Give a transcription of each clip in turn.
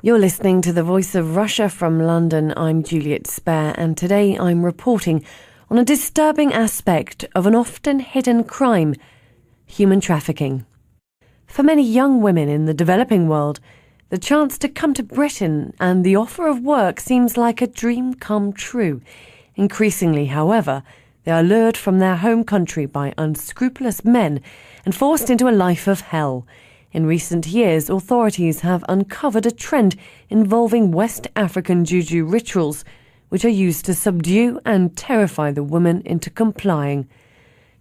You're listening to the Voice of Russia from London. I'm Juliet Spare, and today I'm reporting on a disturbing aspect of an often hidden crime: human trafficking. For many young women in the developing world, the chance to come to Britain and the offer of work seems like a dream come true. Increasingly, however, they are lured from their home country by unscrupulous men and forced into a life of hell. In recent years, authorities have uncovered a trend involving West African Juju rituals, which are used to subdue and terrify the woman into complying.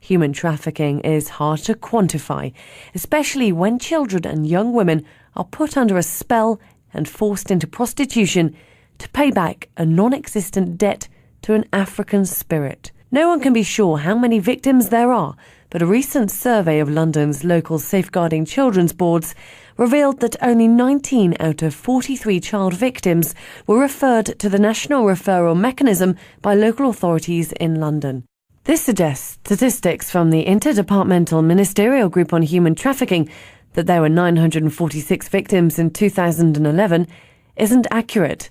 Human trafficking is hard to quantify, especially when children and young women are put under a spell and forced into prostitution to pay back a non-existent debt to an African spirit. No one can be sure how many victims there are, but a recent survey of London's local safeguarding children's boards revealed that only 19 out of 43 child victims were referred to the National Referral Mechanism by local authorities in London. This suggests statistics from the Interdepartmental Ministerial Group on Human Trafficking, that there were 946 victims in 2011, isn't accurate.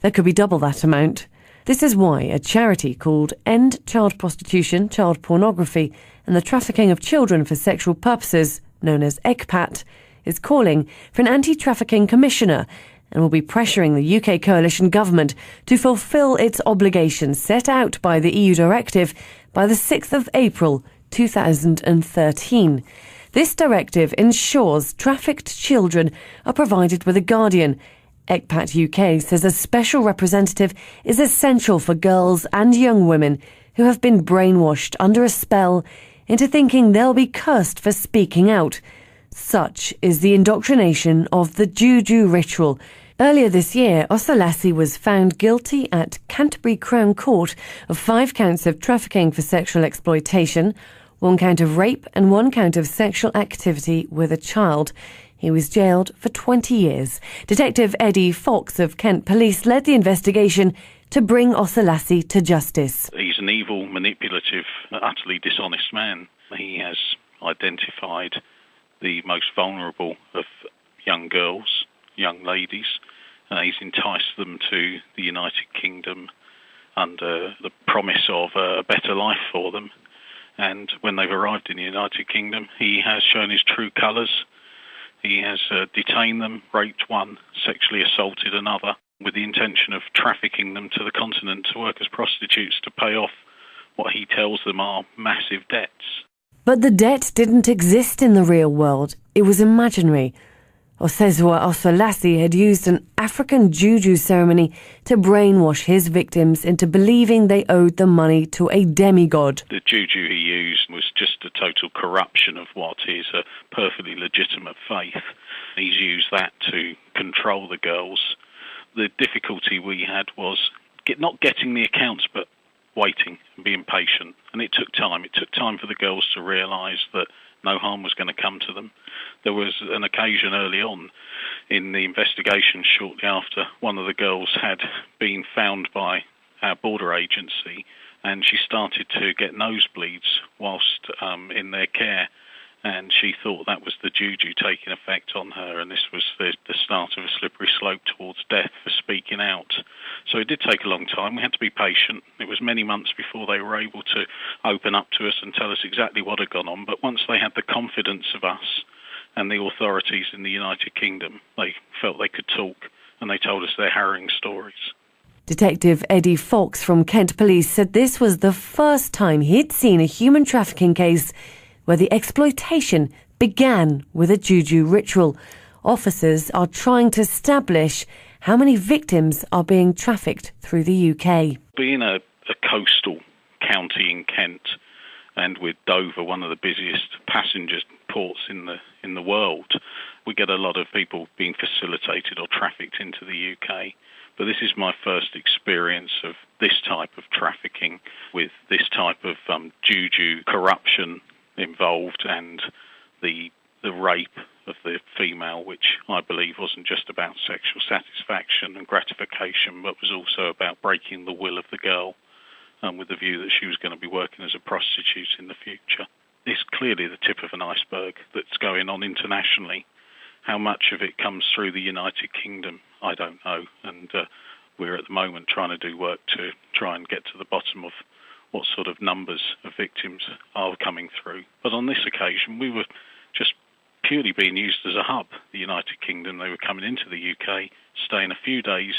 There could be double that amount. This is why a charity called End Child Prostitution, Child Pornography and the Trafficking of Children for Sexual Purposes, known as ECPAT, is calling for an anti-trafficking commissioner and will be pressuring the UK coalition government to fulfil its obligations set out by the EU directive by the 6th of April 2013. This directive ensures trafficked children are provided with a guardian. ECPAT UK says a special representative is essential for girls and young women who have been brainwashed under a spell into thinking they'll be cursed for speaking out. Such is the indoctrination of the Juju ritual. Earlier this year, Osalassi was found guilty at Canterbury Crown Court of 5 counts of trafficking for sexual exploitation, 1 count of rape and 1 count of sexual activity with a child. He was jailed for 20 years. Detective Eddie Fox of Kent Police led the investigation to bring Osalassi to justice. He's an evil, manipulative, utterly dishonest man. He has identified the most vulnerable of young girls, young ladies. He's enticed them to the United Kingdom under the promise of a better life for them. And when they've arrived in the United Kingdom, he has shown his true colours. He has detained them, raped one, sexually assaulted another, with the intention of trafficking them to the continent to work as prostitutes to pay off what he tells them are massive debts. But the debt didn't exist in the real world. It was imaginary. Osezwa Osalassi had used an African Juju ceremony to brainwash his victims into believing they owed the money to a demigod. The Juju he used was just a total corruption of what is a perfectly legitimate faith. He's used that to control the girls. The difficulty we had was not getting the accounts, but waiting and being patient. And it took time. It took time for the girls to realise that no harm was going to come to them. There was an occasion early on in the investigation, shortly after, one of the girls had been found by our border agency, and she started to get nosebleeds whilst in their care, and she thought that was the Juju taking effect on her, and this was the start of a slippery slope towards death for speaking out. So it did take a long time. We had to be patient. It was many months before they were able to open up to us and tell us exactly what had gone on, but once they had the confidence of us and the authorities in the United Kingdom, they felt they could talk, and they told us their harrowing stories. Detective Eddie Fox from Kent Police said this was the first time he'd seen a human trafficking case where the exploitation began with a Juju ritual. Officers are trying to establish how many victims are being trafficked through the UK. Being a coastal county in Kent, and with Dover, one of the busiest passenger ports in the world, we get a lot of people being facilitated or trafficked into the UK. But this is my first experience of this type of trafficking, with this type of Juju corruption involved, and the rape of the female, which I believe wasn't just about sexual satisfaction and gratification, but was also about breaking the will of the girl, with the view that she was going to be working as a prostitute in the future. It's clearly the tip of an iceberg that's going on internationally. How much of it comes through the United Kingdom, I don't know. And we're at the moment trying to do work to try and get to the bottom of what sort of numbers of victims are coming through. But on this occasion, we were just purely being used as a hub, the United Kingdom. They were coming into the UK, staying a few days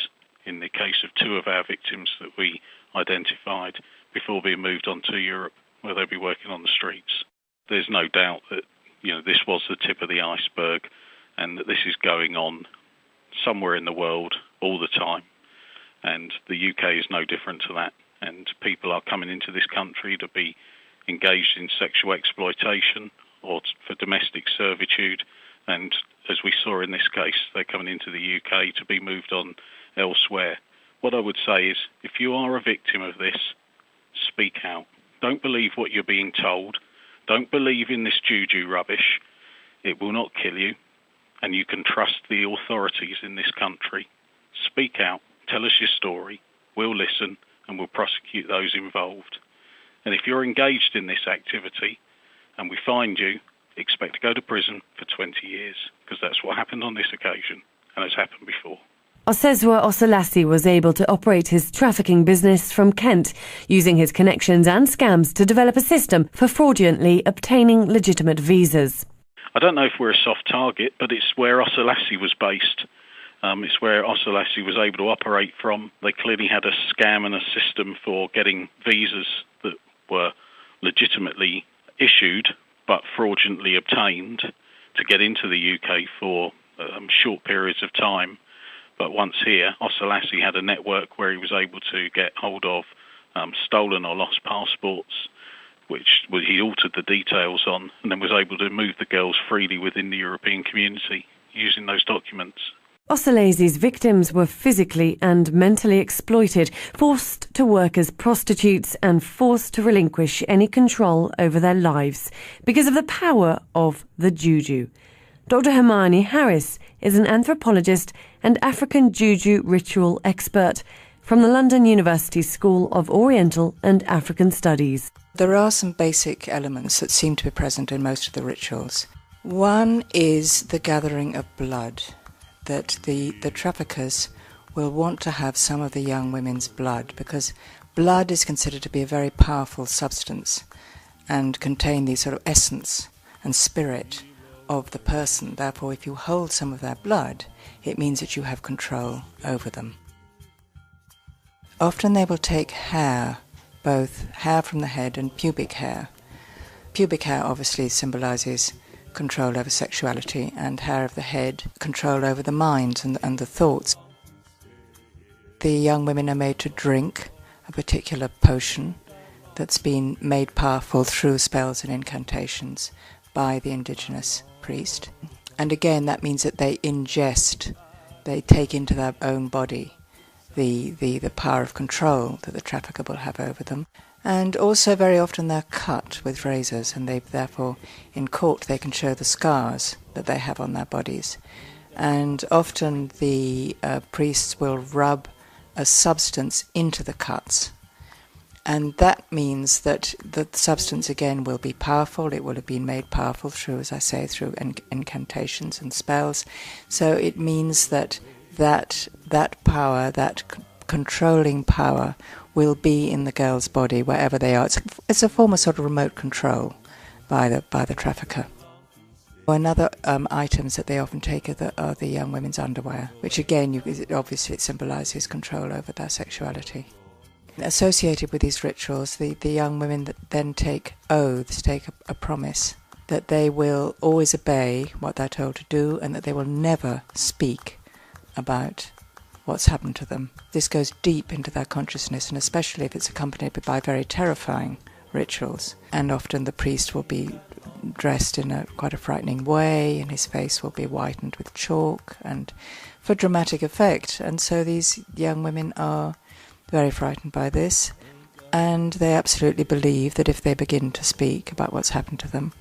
in the case of 2 of our victims that we identified before being moved on to Europe, where they'll be working on the streets. There's no doubt that this was the tip of the iceberg and that this is going on somewhere in the world all the time. And the UK is no different to that. And people are coming into this country to be engaged in sexual exploitation or for domestic servitude. And as we saw in this case, they're coming into the UK to be moved on elsewhere. What I would say is, if you are a victim of this, speak out. Don't believe what you're being told. Don't believe in this Juju rubbish. It will not kill you. And you can trust the authorities in this country. Speak out. Tell us your story. We'll listen and we'll prosecute those involved. And if you're engaged in this activity and we find you, expect to go to prison for 20 years, because that's what happened on this occasion and has happened before. Osezwa Oselassie was able to operate his trafficking business from Kent, using his connections and scams to develop a system for fraudulently obtaining legitimate visas. I don't know if we're a soft target, but it's where Oselassie was based. It's where Oselassie was able to operate from. They clearly had a scam and a system for getting visas that were legitimately issued but fraudulently obtained to get into the UK for short periods of time. But once here, Oselassie had a network where he was able to get hold of stolen or lost passports, which he altered the details on, and then was able to move the girls freely within the European community using those documents. Oselassie's victims were physically and mentally exploited, forced to work as prostitutes and forced to relinquish any control over their lives because of the power of the Juju. Dr. Hermione Harris is an anthropologist and African Juju ritual expert from the London University School of Oriental and African Studies. There are some basic elements that seem to be present in most of the rituals. One is the gathering of blood, that the traffickers will want to have some of the young women's blood, because blood is considered to be a very powerful substance and contain the sort of essence and spirit of the person. Therefore, if you hold some of their blood, it means that you have control over them. Often they will take hair, both hair from the head and pubic hair. Pubic hair obviously symbolises control over sexuality, and hair of the head, control over the mind and the thoughts. The young women are made to drink a particular potion that's been made powerful through spells and incantations by the indigenous priest. And again, that means that they ingest, they take into their own body the power of control that the trafficker will have over them. And also very often they're cut with razors, and they therefore in court they can show the scars that they have on their bodies. And often the priests will rub a substance into the cuts, and that means that the substance again will be powerful. It will have been made powerful through, as I say, through incantations and spells. So it means that power, that controlling power, will be in the girl's body wherever they are. It's a form of sort of remote control by the trafficker. Another items that they often take are the young women's underwear, which again, obviously it symbolises control over their sexuality. Associated with these rituals, the young women that then take oaths, take a promise that they will always obey what they're told to do, and that they will never speak about what's happened to them. This goes deep into their consciousness, and especially if it's accompanied by very terrifying rituals. And often the priest will be dressed in quite a frightening way, and his face will be whitened with chalk, and for dramatic effect. And so these young women are very frightened by this, and they absolutely believe that if they begin to speak about what's happened to them,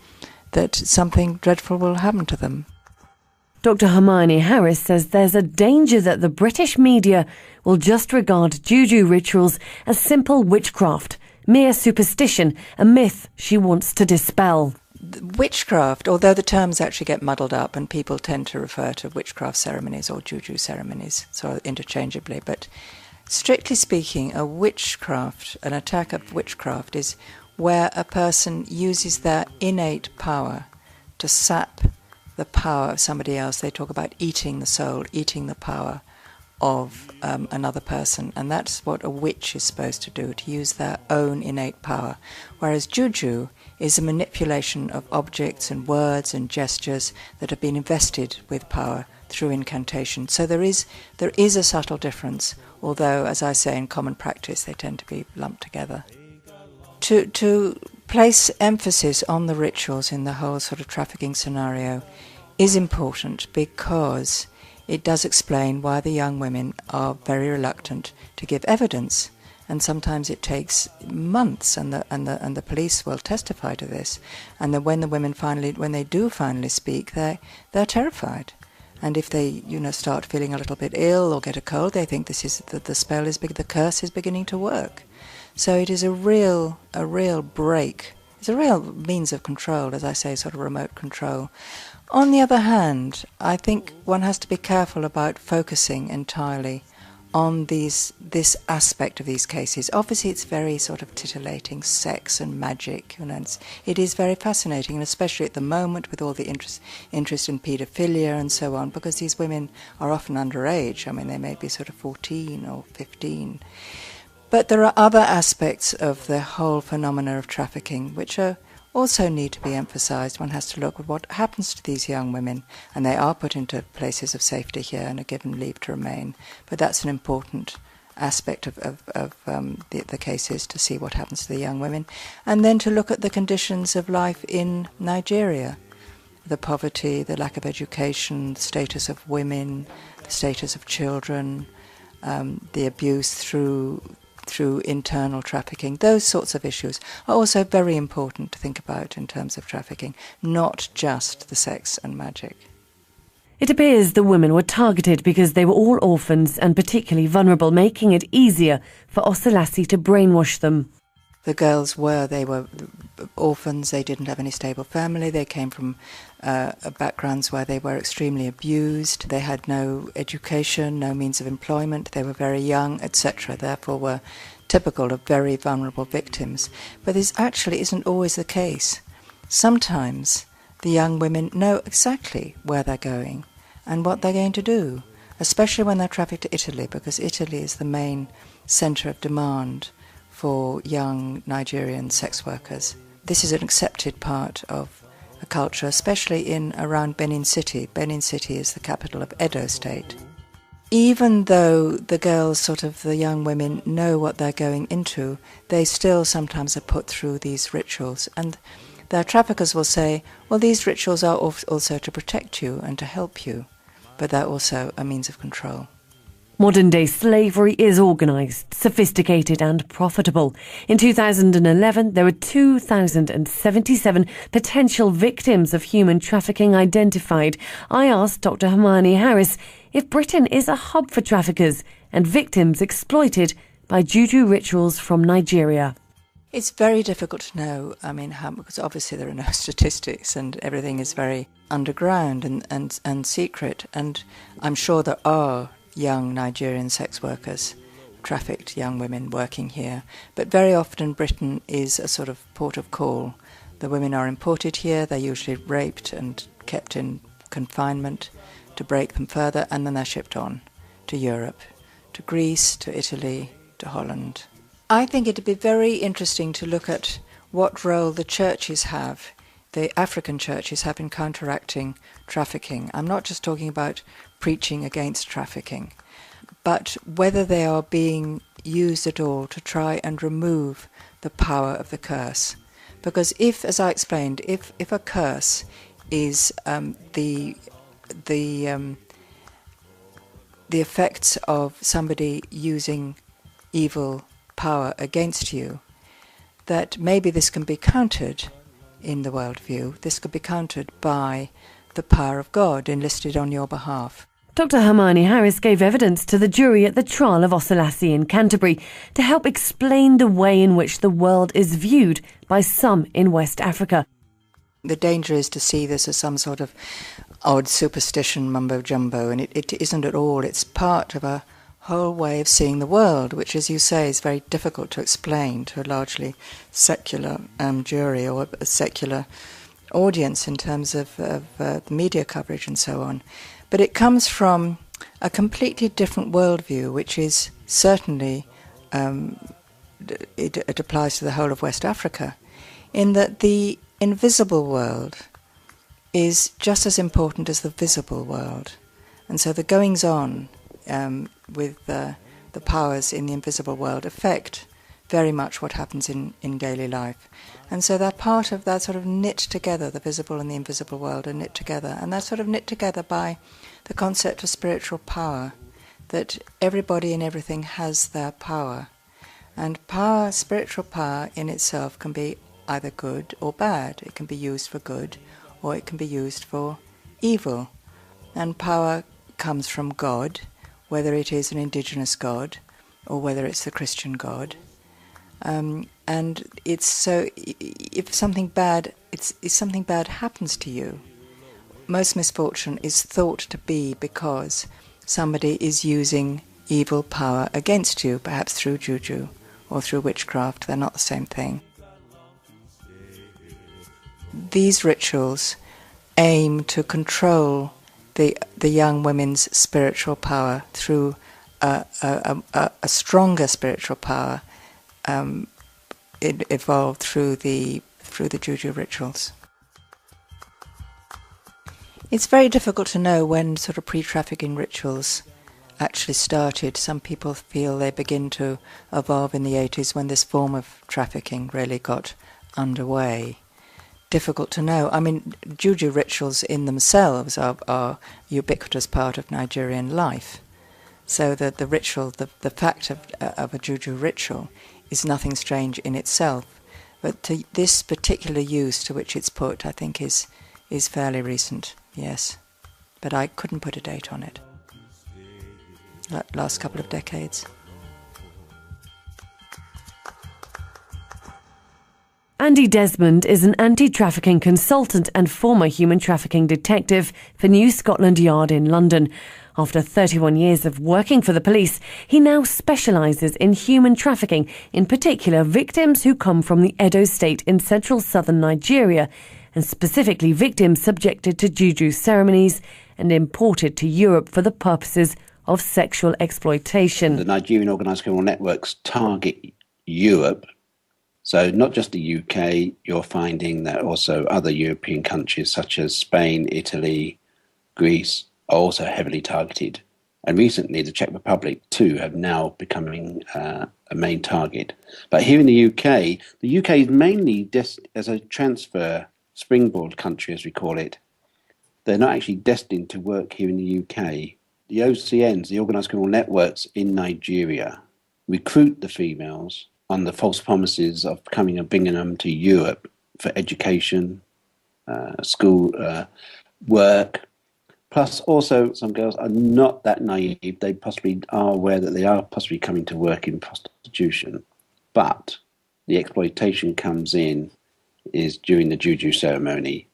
that something dreadful will happen to them. Dr. Hermione Harris says there's a danger that the British media will just regard Juju rituals as simple witchcraft, mere superstition, a myth she wants to dispel. Witchcraft, although the terms actually get muddled up and people tend to refer to witchcraft ceremonies or Juju ceremonies, so interchangeably, but strictly speaking, an attack of witchcraft is where a person uses their innate power to sap the power of somebody else. They talk about eating the soul, eating the power of another person, and that's what a witch is supposed to do, to use their own innate power. Whereas Juju is a manipulation of objects and words and gestures that have been invested with power through incantation. So there is a subtle difference, although, as I say, in common practice they tend to be lumped together. To place emphasis on the rituals in the whole sort of trafficking scenario is important, because it does explain why the young women are very reluctant to give evidence, and sometimes it takes months, and the police will testify to this. And then when the women when they do finally speak, they're terrified. And if they start feeling a little bit ill or get a cold, they think this is the spell is big, the curse is beginning to work. So it is a real break. It's a real means of control, as I say, sort of remote control. On the other hand, I think one has to be careful about focusing entirely on this aspect of these cases. Obviously, it's very sort of titillating, sex and magic. It is very fascinating, and especially at the moment with all the interest in paedophilia and so on, because these women are often underage. I mean, they may be sort of 14 or 15. But there are other aspects of the whole phenomena of trafficking which also need to be emphasised. One has to look at what happens to these young women, and they are put into places of safety here and are given leave to remain. But that's an important aspect of the cases, to see what happens to the young women, and then to look at the conditions of life in Nigeria, the poverty, the lack of education, the status of women, the status of children, the abuse through internal trafficking. Those sorts of issues are also very important to think about in terms of trafficking, not just the sex and magic. It appears the women were targeted because they were all orphans and particularly vulnerable, making it easier for Oselassie to brainwash them. The girls they were orphans, they didn't have any stable family, they came from backgrounds where they were extremely abused, they had no education, no means of employment, they were very young, etc., therefore were typical of very vulnerable victims. But this actually isn't always the case. Sometimes the young women know exactly where they're going and what they're going to do, especially when they're trafficked to Italy, because Italy is the main centre of demand for young Nigerian sex workers. This is an accepted part of a culture, especially around Benin City. Benin City is the capital of Edo State. Even though the young women know what they're going into, they still sometimes are put through these rituals. And their traffickers will say, well, these rituals are also to protect you and to help you, but they're also a means of control. Modern-day slavery is organised, sophisticated and profitable. In 2011, there were 2,077 potential victims of human trafficking identified. I asked Dr. Hermione Harris if Britain is a hub for traffickers and victims exploited by Juju rituals from Nigeria. It's very difficult to know, because obviously there are no statistics and everything is very underground and secret, and I'm sure there are young Nigerian sex workers, trafficked young women working here. But very often Britain is a sort of port of call. The women are imported here, they're usually raped and kept in confinement to break them further, and then they're shipped on to Europe, to Greece, to Italy, to Holland. I think it'd be very interesting to look at what role the churches have, the African churches have, in counteracting trafficking. I'm not just talking about preaching against trafficking, but whether they are being used at all to try and remove the power of the curse. Because if, as I explained, if a curse is the effects of somebody using evil power against you, that maybe this can be countered in the worldview. This could be countered by the power of God enlisted on your behalf. Dr. Hermione Harris gave evidence to the jury at the trial of Oselassie in Canterbury to help explain the way in which the world is viewed by some in West Africa. The danger is to see this as some sort of odd superstition mumbo-jumbo, and it isn't at all. It's part of a whole way of seeing the world, which, as you say, is very difficult to explain to a largely secular jury or a secular audience in terms of the media coverage and so on. But it comes from a completely different worldview, which is certainly, it applies to the whole of West Africa, in that the invisible world is just as important as the visible world. And so the goings-on with the powers in the invisible world affect very much what happens in daily life. And so they're part of that sort of knit together, the visible and the invisible world are knit together. And they're sort of knit together by the concept of spiritual power, that everybody and everything has their power. And power, spiritual power in itself can be either good or bad. It can be used for good or it can be used for evil. And power comes from God, whether it is an indigenous God or whether it's the Christian God. And it's so, if something bad, if something bad happens to you, most misfortune is thought to be because somebody is using evil power against you, perhaps through juju or through witchcraft. They're not the same thing. These rituals aim to control the young women's spiritual power through a stronger spiritual power evolved through the juju rituals. It's very difficult to know when sort of pre-trafficking rituals actually started. Some people feel they begin to evolve in the 80s when this form of trafficking really got underway. Difficult to know. I mean, juju rituals in themselves are ubiquitous part of Nigerian life. So that the ritual, the fact of a juju ritual is nothing strange in itself. But to this particular use to which it's put, I think is fairly recent, yes. But I couldn't put a date on it. Last couple of decades. Andy Desmond is an anti-trafficking consultant and former human trafficking detective for New Scotland Yard in London. After 31 years of working for the police, he now specialises in human trafficking, in particular victims who come from the Edo state in central southern Nigeria, and specifically victims subjected to juju ceremonies and imported to Europe for the purposes of sexual exploitation. The Nigerian organised criminal networks target Europe. So not just the UK, you're finding that also other European countries such as Spain, Italy, Greece are also heavily targeted. And recently the Czech Republic too have now becoming a main target. But here in the UK is mainly as a transfer springboard country, as we call it. They're not actually destined to work here in the UK. The OCNs, the organised criminal networks in Nigeria, recruit the females on the false promises of coming and bringing them to Europe for education, school, work. Plus also some girls are not that naive. They possibly are aware that they are possibly coming to work in prostitution. But the exploitation comes in is during the juju ceremony,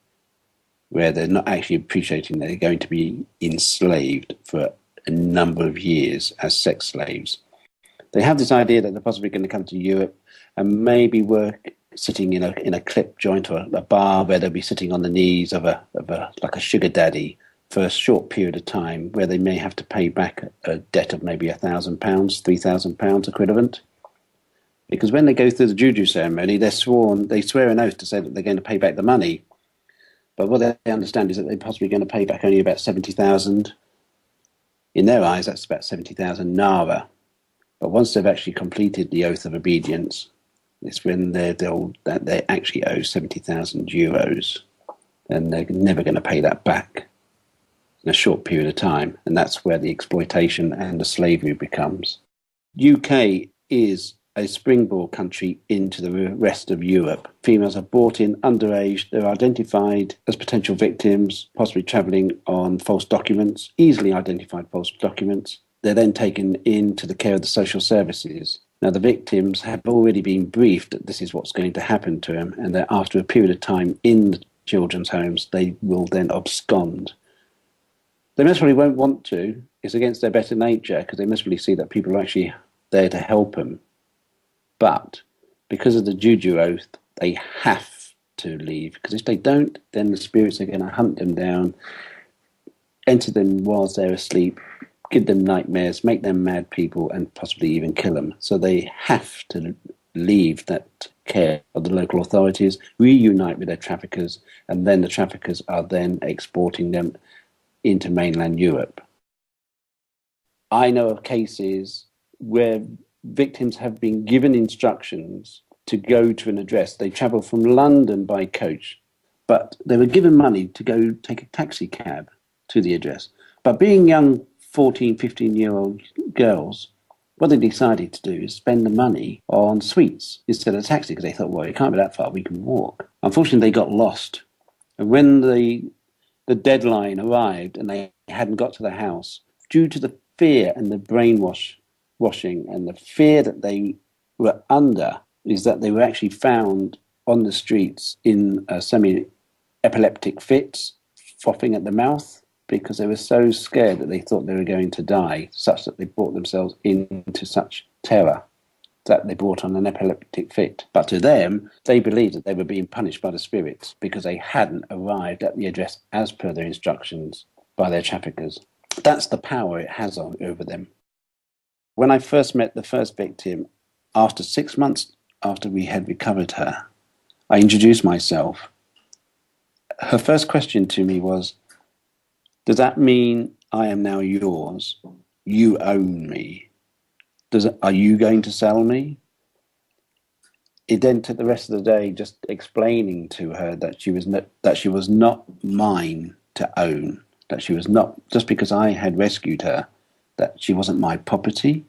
where they're not actually appreciating that they're going to be enslaved for a number of years as sex slaves. They have this idea that they're possibly going to come to Europe and maybe work sitting in a clip joint or a bar where they'll be sitting on the knees of like a sugar daddy for a short period of time, where they may have to pay back a debt of maybe £1,000, £3,000 equivalent. Because when they go through the juju ceremony, they swear an oath to say that they're going to pay back the money. But what they understand is that they're possibly going to pay back only about 70,000. In their eyes, that's about 70,000 naira. But once they've actually completed the oath of obedience, it's when they actually owe 70,000 euros. And they're never going to pay that back in a short period of time. And that's where the exploitation and the slavery becomes. UK is a springboard country into the rest of Europe. Females are brought in underage. They're identified as potential victims, possibly travelling on false documents, easily identified false documents. They're then taken into the care of the social services. Now, the victims have already been briefed that this is what's going to happen to them, and that after a period of time in children's homes, they will then abscond. They most probably won't want to. It's against their better nature because they most probably see that people are actually there to help them. But because of the Juju oath, they have to leave, because if they don't, then the spirits are going to hunt them down, enter them whilst they're asleep, give them nightmares, make them mad people, and possibly even kill them. So they have to leave that care of the local authorities, reunite with their traffickers, and then the traffickers are then exporting them into mainland Europe. I know of cases where victims have been given instructions to go to an address. They travel from London by coach, but they were given money to go take a taxi cab to the address. But being young 14, 15-year-old girls, what they decided to do is spend the money on sweets instead of taxi, because they thought, well, it can't be that far, we can walk. Unfortunately, they got lost. And when the deadline arrived and they hadn't got to the house, due to the fear and the brainwashing and the fear that they were under, is that they were actually found on the streets in semi-epileptic fits, frothing at the mouth, because they were so scared that they thought they were going to die, such that they brought themselves into such terror that they brought on an epileptic fit. But to them, they believed that they were being punished by the spirits because they hadn't arrived at the address as per their instructions by their traffickers. That's the power it has over them. When I first met the first victim, after 6 months after we had recovered her, I introduced myself. Her first question to me was, does that mean I am now yours? You own me. Are you going to sell me? It then took the rest of the day just explaining to her that she was not mine to own, that she was not, just because I had rescued her, that she wasn't my property.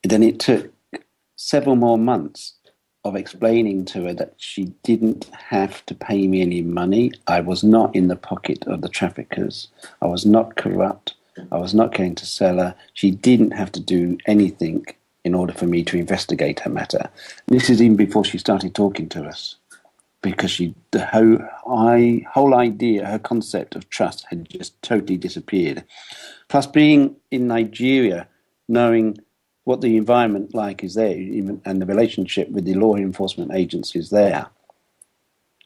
And then it took several more months of explaining to her that she didn't have to pay me any money. I was not in the pocket of the traffickers. I was not corrupt. I was not going to sell her. She didn't have to do anything in order for me to investigate her matter. This is even before she started talking to us, because the whole idea, her concept of trust had just totally disappeared. Plus, being in Nigeria, knowing what the environment like is there, and the relationship with the law enforcement agencies there,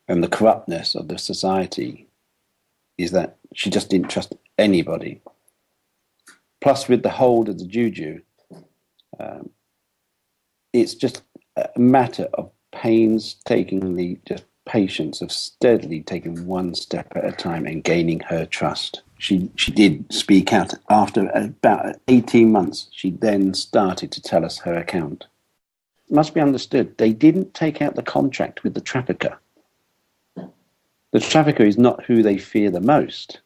and the corruptness of the society, is that she just didn't trust anybody. Plus, with the hold of the Juju, it's just a matter of painstakingly just patience of steadily taking one step at a time and gaining her trust. She did speak out. After about 18 months, she then started to tell us her account. It must be understood, they didn't take out the contract with the trafficker. The trafficker is not who they fear the most.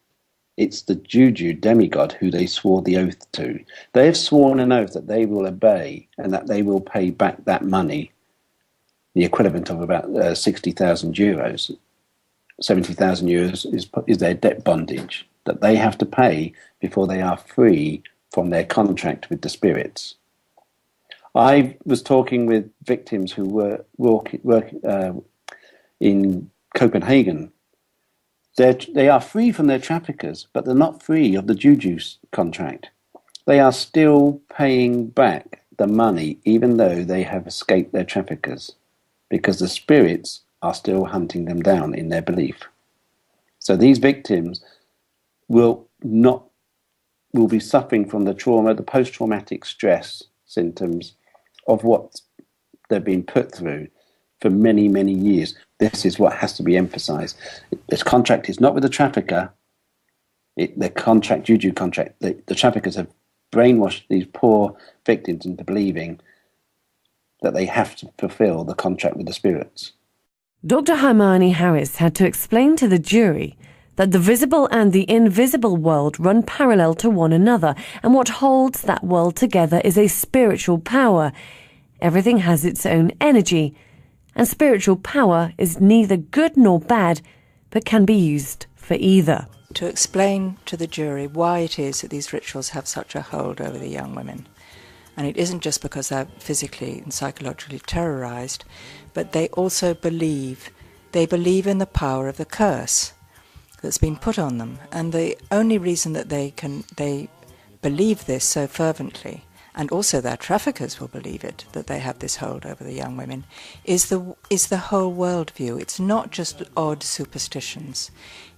It's the Juju demigod who they swore the oath to. They have sworn an oath that they will obey and that they will pay back that money, the equivalent of about 60,000 euros. 70,000 euros is their debt bondage that they have to pay before they are free from their contract with the spirits. I was talking with victims who were working in Copenhagen. They are free from their traffickers, but they're not free of the Juju contract. They are still paying back the money, even though they have escaped their traffickers, because the spirits are still hunting them down in their belief. So these victims will be suffering from the trauma, the post-traumatic stress symptoms of what they've been put through for many, many years. This is what has to be emphasized. This contract is not with the trafficker. The contract, Juju contract, the traffickers have brainwashed these poor victims into believing that they have to fulfill the contract with the spirits. Dr. Hermione Harris had to explain to the jury that the visible and the invisible world run parallel to one another, and what holds that world together is a spiritual power. Everything has its own energy, and spiritual power is neither good nor bad, but can be used for either. To explain to the jury why it is that these rituals have such a hold over the young women. And it isn't just because they're physically and psychologically terrorized, but they also believe they believe in the power of the curse that's been put on them. And the only reason that they believe this so fervently, and also their traffickers will believe it, that they have this hold over the young women, is the whole world view. It's not just odd superstitions.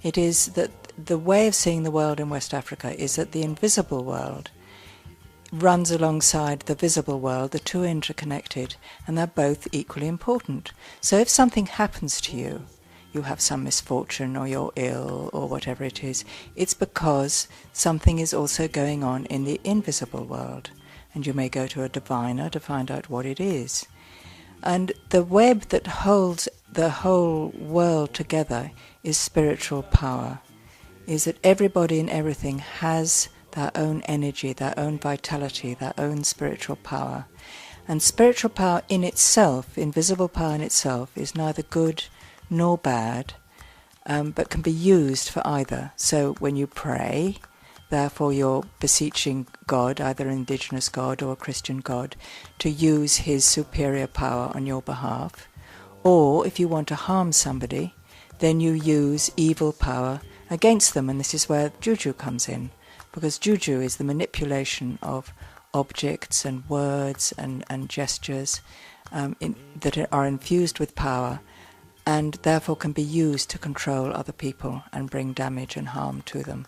It is that the way of seeing the world in West Africa is that the invisible world runs alongside the visible world. The two are interconnected, and they're both equally important. So if something happens to you, you have some misfortune or you're ill or whatever it is, it's because something is also going on in the invisible world. And you may go to a diviner to find out what it is. And the web that holds the whole world together is spiritual power, is that everybody and everything has their own energy, their own vitality, their own spiritual power. And spiritual power in itself, invisible power in itself, is neither good nor bad, but can be used for either. So when you pray, therefore you're beseeching God, either an indigenous God or a Christian God, to use his superior power on your behalf. Or if you want to harm somebody, then you use evil power against them. And this is where Juju comes in, because Juju is the manipulation of objects and words and gestures that are infused with power, and therefore can be used to control other people and bring damage and harm to them.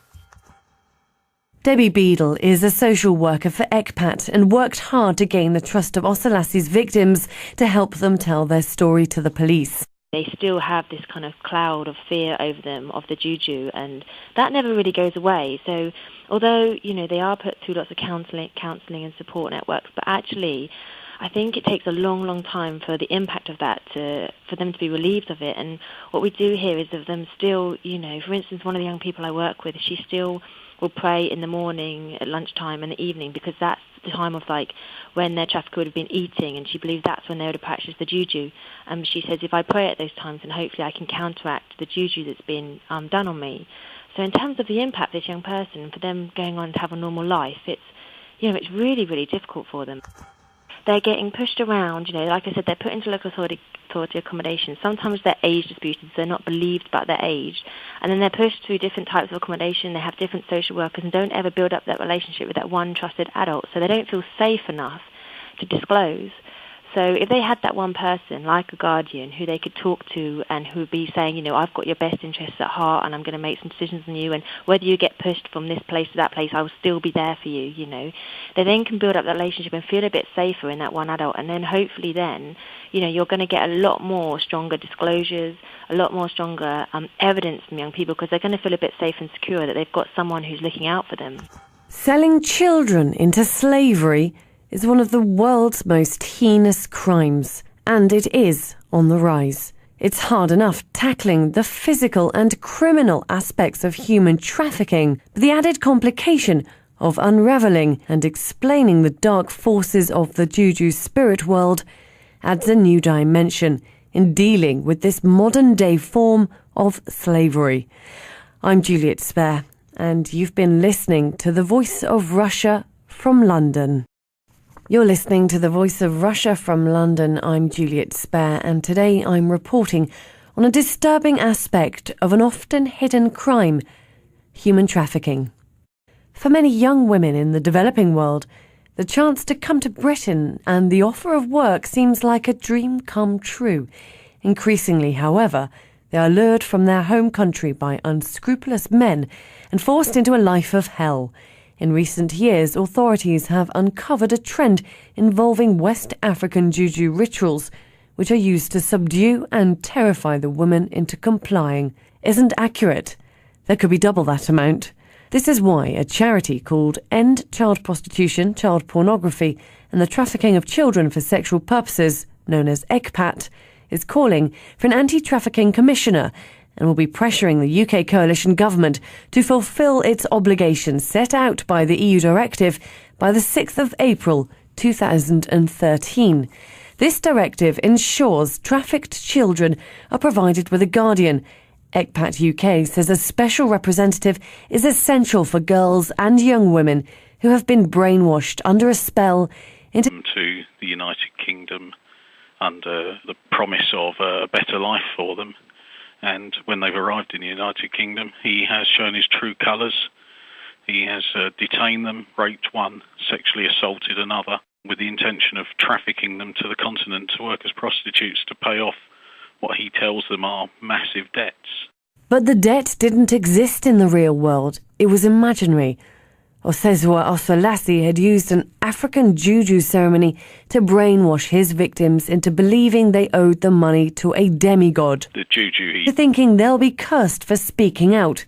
Debbie Beadle is a social worker for ECPAT and worked hard to gain the trust of Osalassi's victims to help them tell their story to the police. They still have this kind of cloud of fear over them, of the Juju, and that never really goes away. So although, they are put through lots of counselling and support networks, but actually I think it takes a long, long time for the impact of that for them to be relieved of it. And what we do here is of them still, for instance, one of the young people I work with, she still will pray in the morning, at lunchtime and the evening, because that's the time of when their trafficker would have been eating, and she believes that's when they would have practiced the Juju. She says, if I pray at those times, then hopefully I can counteract the Juju that's been done on me. So in terms of the impact of this young person, for them going on to have a normal life, it's really, really difficult for them. They're getting pushed around, like I said, they're put into local authority accommodation. Sometimes they're age disputed, so they're not believed about their age. And then they're pushed through different types of accommodation. They have different social workers and don't ever build up that relationship with that one trusted adult. So they don't feel safe enough to disclose. So if they had that one person, like a guardian, who they could talk to and who would be saying, I've got your best interests at heart and I'm going to make some decisions on you, and whether you get pushed from this place to that place, I will still be there for you, They then can build up that relationship and feel a bit safer in that one adult, and then hopefully then, you're going to get a lot more stronger disclosures, a lot more stronger evidence from young people, because they're going to feel a bit safe and secure that they've got someone who's looking out for them. Selling children into slavery is one of the world's most heinous crimes, and it is on the rise. It's hard enough tackling the physical and criminal aspects of human trafficking, but the added complication of unravelling and explaining the dark forces of the Juju spirit world adds a new dimension in dealing with this modern-day form of slavery. I'm Juliet Spare, and you've been listening to The Voice of Russia from London. You're listening to The Voice of Russia from London. I'm Juliet Spare, and today I'm reporting on a disturbing aspect of an often hidden crime, human trafficking. For many young women in the developing world, the chance to come to Britain and the offer of work seems like a dream come true. Increasingly, however, they are lured from their home country by unscrupulous men and forced into a life of hell. In recent years, authorities have uncovered a trend involving West African Juju rituals, which are used to subdue and terrify the women into complying. Isn't accurate. There could be double that amount. This is why a charity called End Child Prostitution, Child Pornography and the Trafficking of Children for Sexual Purposes, known as ECPAT, is calling for an anti-trafficking commissioner and will be pressuring the UK coalition government to fulfil its obligations set out by the EU directive by the 6th of April 2013. This directive ensures trafficked children are provided with a guardian. ECPAT UK says a special representative is essential for girls and young women who have been brainwashed under a spell into to the United Kingdom under the promise of a better life for them. And when they've arrived in the United Kingdom, he has shown his true colours. He has detained them, raped one, sexually assaulted another, with the intention of trafficking them to the continent to work as prostitutes to pay off what he tells them are massive debts. But the debt didn't exist in the real world. It was imaginary. Osezwa Osolasi had used an African Juju ceremony to brainwash his victims into believing they owed the money to a demigod. The Juju, to thinking they'll be cursed for speaking out.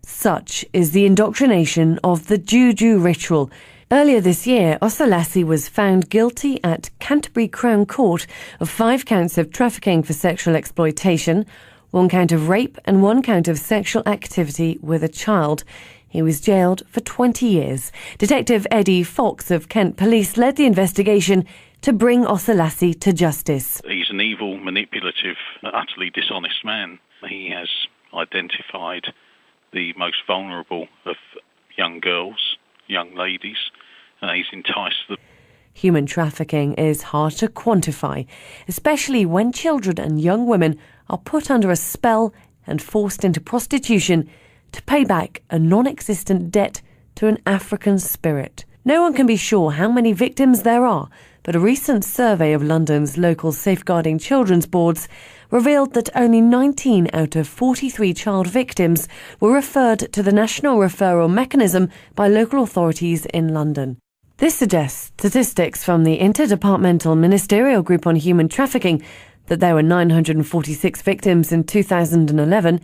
Such is the indoctrination of the Juju ritual. Earlier this year, Osolasi was found guilty at Canterbury Crown Court of 5 counts of trafficking for sexual exploitation, 1 count of rape and 1 count of sexual activity with a child. He was jailed for 20 years. Detective Eddie Fox of Kent Police led the investigation to bring Osolasi to justice. He's an evil, manipulative, utterly dishonest man. He has identified the most vulnerable of young girls, young ladies, and he's enticed them. Human trafficking is hard to quantify, especially when children and young women are put under a spell and forced into prostitution to pay back a non-existent debt to an African spirit. No one can be sure how many victims there are, but a recent survey of London's local safeguarding children's boards revealed that only 19 out of 43 child victims were referred to the National Referral Mechanism by local authorities in London. This suggests statistics from the Interdepartmental Ministerial Group on Human Trafficking that there were 946 victims in 2011